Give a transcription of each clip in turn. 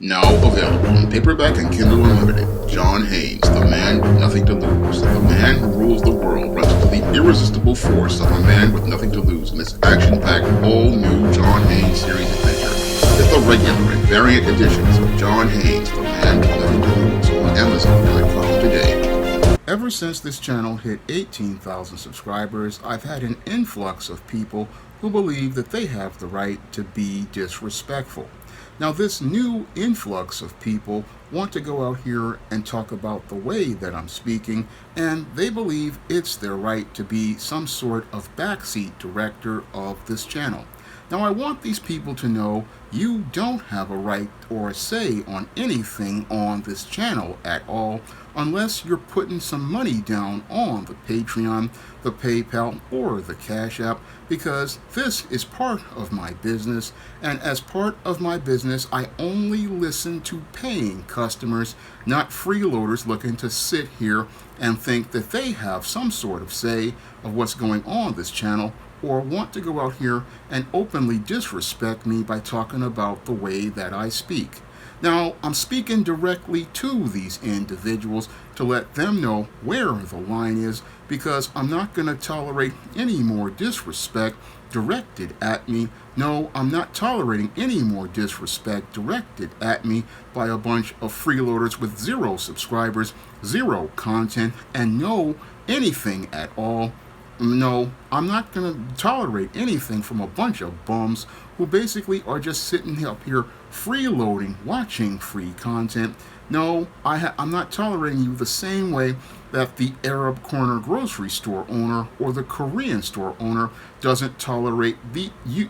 Now available in paperback and Kindle Unlimited. John Haynes, the man with nothing to lose. The man who rules the world runs into the irresistible force of a man with nothing to lose in this action-packed, all-new John Haynes series adventure. Get the regular and variant editions of John Haynes, the man with nothing to lose on Amazon.com today. Ever since this channel hit 18,000 subscribers, I've had an influx of people who believe that they have the right to be disrespectful. Now, this new influx of people want to go out here and talk about the way that I'm speaking, and they believe it's their right to be some sort of backseat director of this channel. Now, I want these people to know you don't have a right or a say on anything on this channel at all, unless you're putting some money down on the Patreon, the PayPal, or the Cash App, because this is part of my business, and as part of my business, I only listen to paying customers, not freeloaders looking to sit here and think that they have some sort of say of what's going on this channel, or want to go out here and openly disrespect me by talking about the way that I speak. Now, I'm speaking directly to these individuals to let them know where the line is, because I'm not going to tolerate any more disrespect directed at me. No, I'm not tolerating any more disrespect directed at me by a bunch of freeloaders with 0 subscribers, 0 content, and no anything at all. No, I'm not going to tolerate anything from a bunch of bums who basically are just sitting up here freeloading, watching free content. No, I'm not tolerating you the same way that the Arab corner grocery store owner or the Korean store owner doesn't tolerate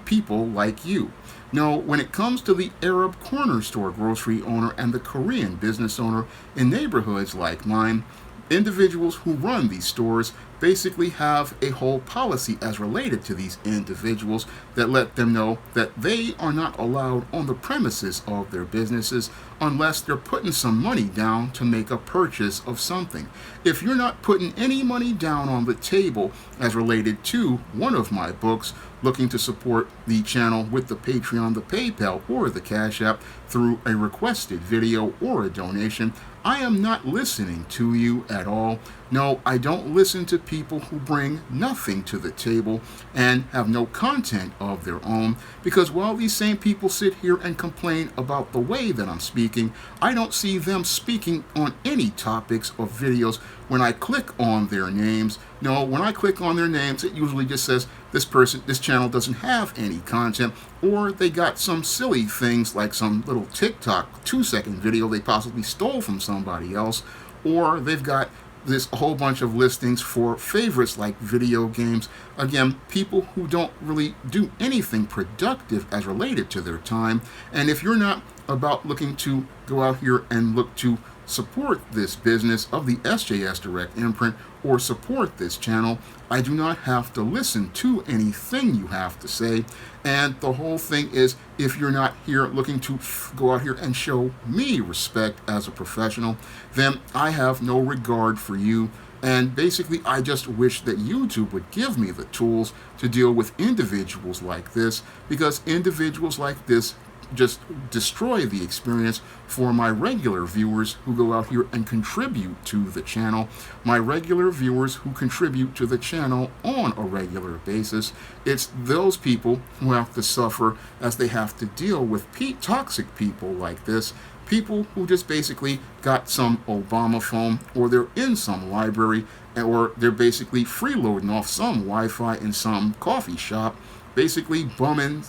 people like you. No, when it comes to the Arab corner store grocery owner and the Korean business owner in neighborhoods like mine, individuals who run these stores basically have a whole policy as related to these individuals that let them know that they are not allowed on the premises of their businesses unless they're putting some money down to make a purchase of something. If you're not putting any money down on the table as related to one of my books, looking to support the channel with the Patreon, the PayPal, or the Cash App through a requested video or a donation, I am not listening to you at all. No, I don't listen to people who bring nothing to the table and have no content of their own, because while these same people sit here and complain about the way that I'm speaking, I don't see them speaking on any topics or videos when I click on their names. No, when I click on their names, it usually just says this channel doesn't have any content, or they got some silly things like some little TikTok 2-second video they possibly stole from somebody else, or they've got this whole bunch of listings for favorites like video games. Again, people who don't really do anything productive as related to their time. And if you're not about looking to go out here and look to support this business of the SJS Direct imprint or support this channel, I do not have to listen to anything you have to say. And the whole thing is, if you're not here looking to go out here and show me respect as a professional, then I have no regard for you. And basically, I just wish that YouTube would give me the tools to deal with individuals like this, because individuals like this just destroy the experience for my regular viewers who go out here and contribute to the channel, my regular viewers who contribute to the channel on a regular basis. It's those people who have to suffer as they have to deal with toxic people like this, people who just basically got some Obama phone, or they're in some library, or they're basically freeloading off some Wi-Fi in some coffee shop, basically bumming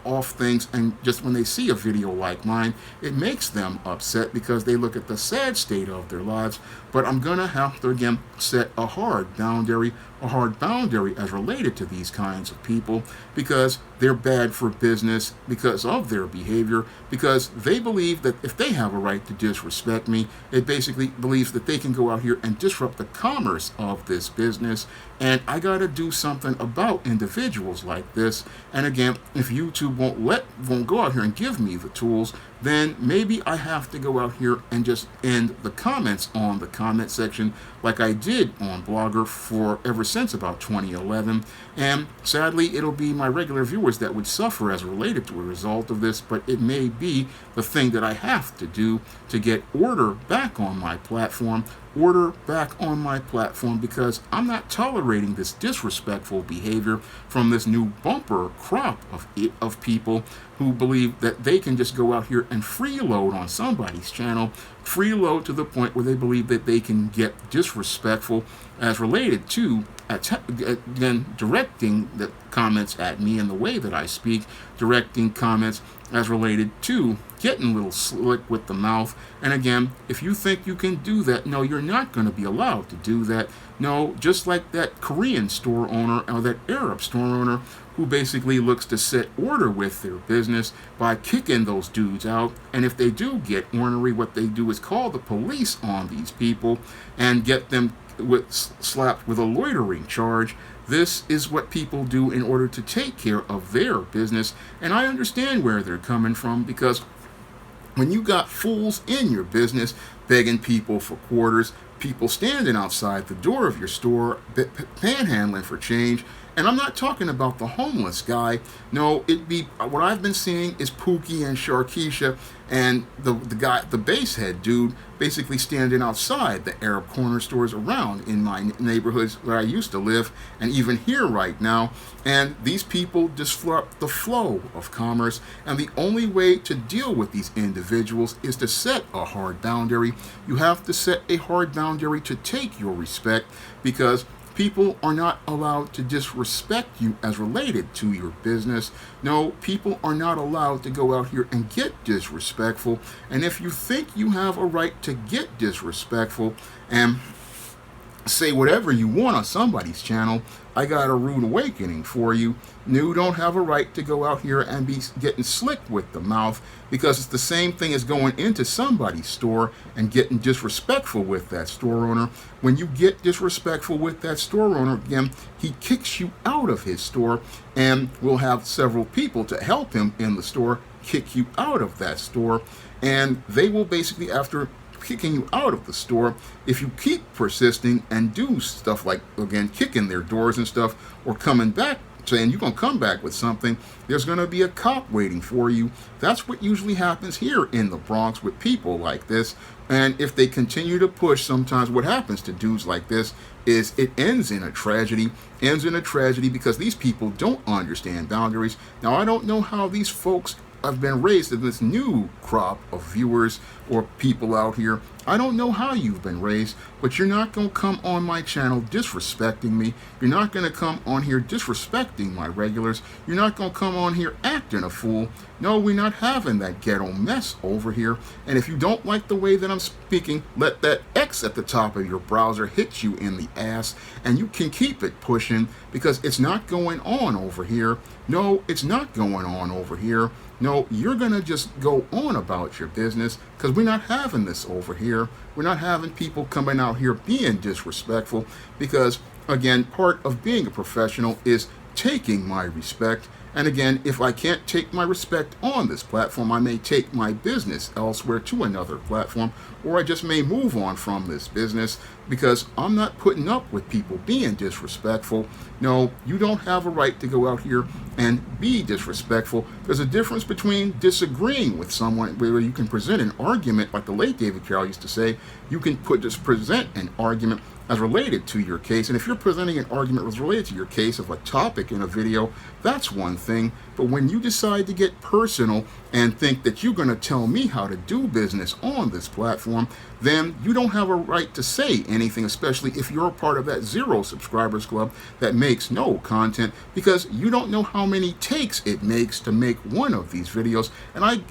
off things, and just when they see a video like mine, it makes them upset because they look at the sad state of their lives. But I'm gonna have to again set a hard boundary as related to these kinds of people, because they're bad for business because of their behavior, because they believe that if they have a right to disrespect me, it basically believes that they can go out here and disrupt the commerce of this business. And I gotta do something about individuals like this. And again, if YouTube won't go out here and give me the tools, then maybe I have to go out here and just end the comments on the comment section like I did on Blogger for ever since about 2011. And sadly, it'll be my regular viewers viewers that would suffer as related to a result of this, but it may be the thing that I have to do to get order back on my platform, because I'm not tolerating this disrespectful behavior from this new bumper crop of people who believe that they can just go out here and freeload on somebody's channel, freeload to the point where they believe that they can get disrespectful as related to again directing the comments at me in the way that I speak, directing comments as related to getting a little slick with the mouth. And again, if you think you can do that, no, you're not going to be allowed to do that. No, just like that Korean store owner or that Arab store owner who basically looks to set order with their business by kicking those dudes out. And if they do get ornery, what they do is call the police on these people and get them slapped with a loitering charge. This is what people do in order to take care of their business. And I understand where they're coming from, because when you got fools in your business begging people for quarters, people standing outside the door of your store panhandling for change, and I'm not talking about the homeless guy. No, what I've been seeing is Pookie and Sharkeisha and the guy, the basehead dude, basically standing outside the Arab corner stores around in my neighborhoods where I used to live, and even here right now. And these people disrupt the flow of commerce, and the only way to deal with these individuals is to set a hard boundary. You have to set a hard boundary to take your respect, because people are not allowed to disrespect you as related to your business. No, people are not allowed to go out here and get disrespectful. And if you think you have a right to get disrespectful and say whatever you want on somebody's channel, I got a rude awakening for you. You don't have a right to go out here and be getting slick with the mouth, because it's the same thing as going into somebody's store and getting disrespectful with that store owner. When you get disrespectful with that store owner, again, he kicks you out of his store, and we'll have several people to help him in the store kick you out of that store. And they will basically, after kicking you out of the store, if you keep persisting and do stuff like, again, kicking their doors and stuff, or coming back saying you're going to come back with something, there's going to be a cop waiting for you. That's what usually happens here in the Bronx with people like this. And if they continue to push, sometimes what happens to dudes like this is it ends in a tragedy, because these people don't understand boundaries. Now, I don't know how these folks have been raised in this new crop of viewers or people out here. I don't know how you've been raised, but you're not going to come on my channel disrespecting me. You're not going to come on here disrespecting my regulars. You're not going to come on here acting a fool. No, we're not having that ghetto mess over here. And if you don't like the way that I'm speaking, let that X at the top of your browser hit you in the ass, and you can keep it pushing, because it's not going on over here. No, it's not going on over here. No, you're going to just go on about your business, because we're not having this over here. We're not having people coming out here being disrespectful, because, again, part of being a professional is taking my respect. And again, if I can't take my respect on this platform, I may take my business elsewhere to another platform, or I just may move on from this business, because I'm not putting up with people being disrespectful. No, you don't have a right to go out here and be disrespectful. There's a difference between disagreeing with someone, where you can present an argument, like the late David Carroll used to say. You can just present an argument as related to your case, and if you're presenting an argument as related to your case of a topic in a video, that's one thing. But when you decide to get personal and think that you're going to tell me how to do business on this platform, then you don't have a right to say anything, especially if you're a part of that 0 subscribers club that makes no content, because you don't know how many takes it makes to make one of these videos. And I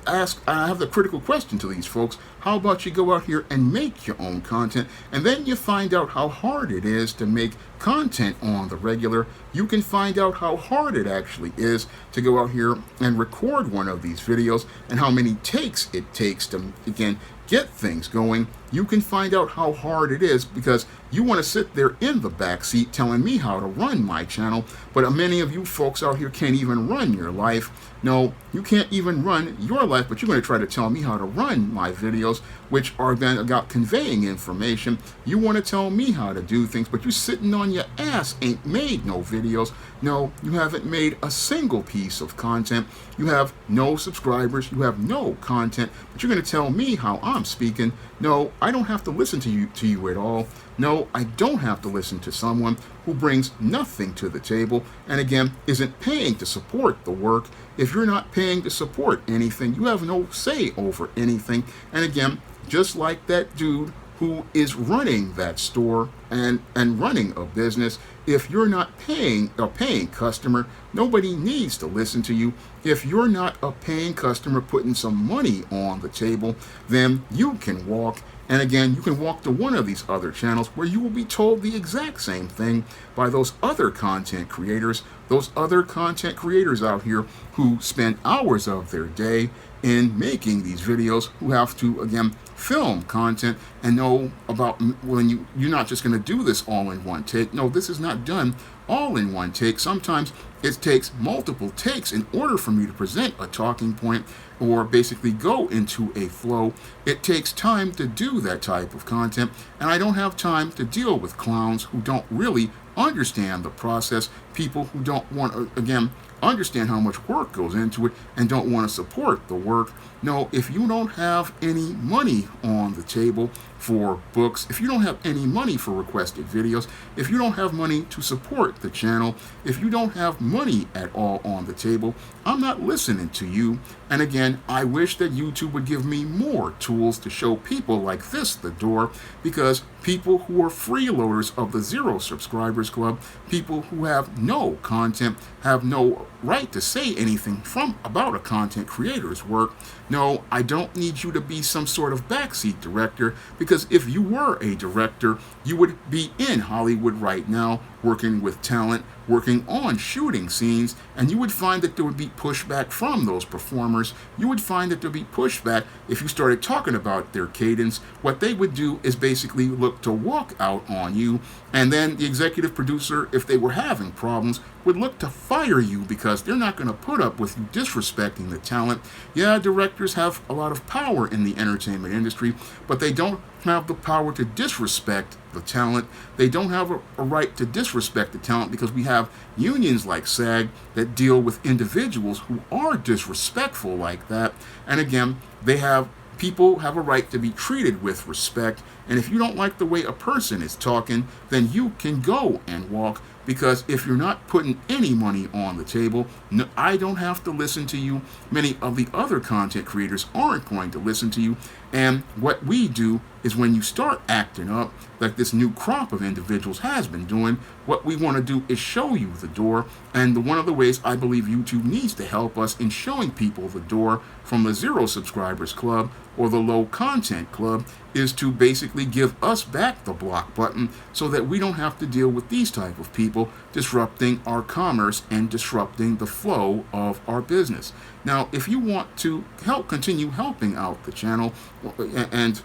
have the critical question to these folks: how about you go out here and make your own content, and then you find out how hard it is to make content on the regular. You can find out how hard it actually is to go out here and record one of these videos, and how many takes it takes to, again, get things going, you can find out how hard it is, because you want to sit there in the back seat telling me how to run my channel, but many of you folks out here can't even run your life. No, you can't even run your life, but you're going to try to tell me how to run my videos, which are then about conveying information. You want to tell me how to do things, but you sitting on your ass ain't made no videos. No, you haven't made a single piece of content. You have no subscribers. You have no content, but you're going to tell me how I'm speaking. No, I don't have to listen to you at all. No, I don't have to listen to someone who brings nothing to the table and again isn't paying to support the work. If you're not paying to support anything, you have no say over anything. And again, just like that dude who is running that store and running a business, if you're not paying a paying customer, nobody needs to listen to you. If you're not a paying customer putting some money on the table, then you can walk. And again, you can walk to one of these other channels where you will be told the exact same thing by those other content creators, out here who spend hours of their day in making these videos, who have to, again, film content and know about when you're not just going to do this all in one take. No, this is not done all in one take. Sometimes it takes multiple takes in order for me to present a talking point or basically go into a flow. It takes time to do that type of content, and I don't have time to deal with clowns who don't really understand the process, people who don't want to, again, understand how much work goes into it and don't want to support the work. No, if you don't have any money on the table for books, if you don't have any money for requested videos, if you don't have money to support the channel, if you don't have money at all on the table, I'm not listening to you. And again, I wish that YouTube would give me more tools to show people like this the door, because people who are freeloaders of the Zero Subscribers Club, people who have no content, have no right to say anything about a content creator's work. No, I don't need you to be some sort of backseat director, because if you were a director, you would be in Hollywood right now, working with talent, working on shooting scenes, and you would find that there would be pushback from those performers. You would find that there would be pushback if you started talking about their cadence. What they would do is basically look to walk out on you, and then the executive producer, if they were having problems, would look to fire you, because they're not going to put up with you disrespecting the talent. Yeah, directors have a lot of power in the entertainment industry, but they don't have the power to disrespect the talent. They don't have a right to disrespect the talent, because we have unions like SAG that deal with individuals who are disrespectful like that. And again, people have a right to be treated with respect. And if you don't like the way a person is talking, then you can go and walk, because if you're not putting any money on the table, no, I don't have to listen to you. Many of the other content creators aren't going to listen to you. And what we do is, when you start acting up like this new crop of individuals has been doing, what we want to do is show you the door. And one of the ways I believe YouTube needs to help us in showing people the door from the Zero Subscribers Club or the Low Content Club is to basically give us back the block button, so that we don't have to deal with these type of people disrupting our commerce and disrupting the flow of our business. Now, if you want to continue helping out the channel and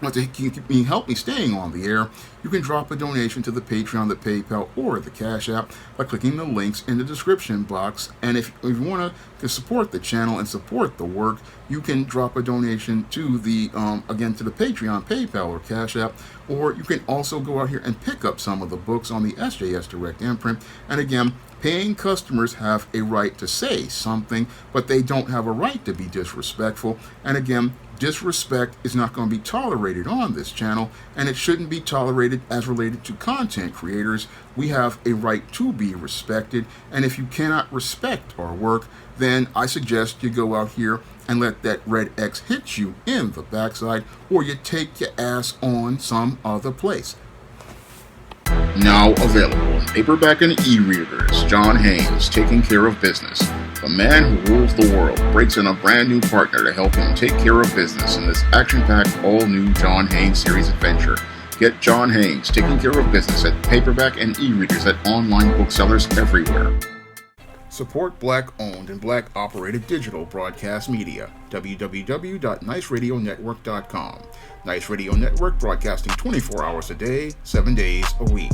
want to help me staying on the air, you can drop a donation to the Patreon, the PayPal, or the Cash App by clicking the links in the description box. And if you want to support the channel and support the work, you can drop a donation to the to the Patreon, PayPal, or Cash App. Or you can also go out here and pick up some of the books on the SJS Direct imprint. And again, paying customers have a right to say something, but they don't have a right to be disrespectful. And again, disrespect is not going to be tolerated on this channel, and it shouldn't be tolerated as related to content creators. We have a right to be respected, and if you cannot respect our work, then I suggest you go out here and let that red X hit you in the backside, or you take your ass on some other place. Now available in paperback and e-readers, John Haynes, Taking Care of Business. The man who rules the world breaks in a brand new partner to help him take care of business in this action-packed, all-new John Haynes series adventure. Get John Haynes, Taking Care of Business at paperback and e-readers at online booksellers everywhere. Support Black-owned and Black-operated digital broadcast media. www.niceradionetwork.com. Nice Radio Network, broadcasting 24 hours a day, 7 days a week.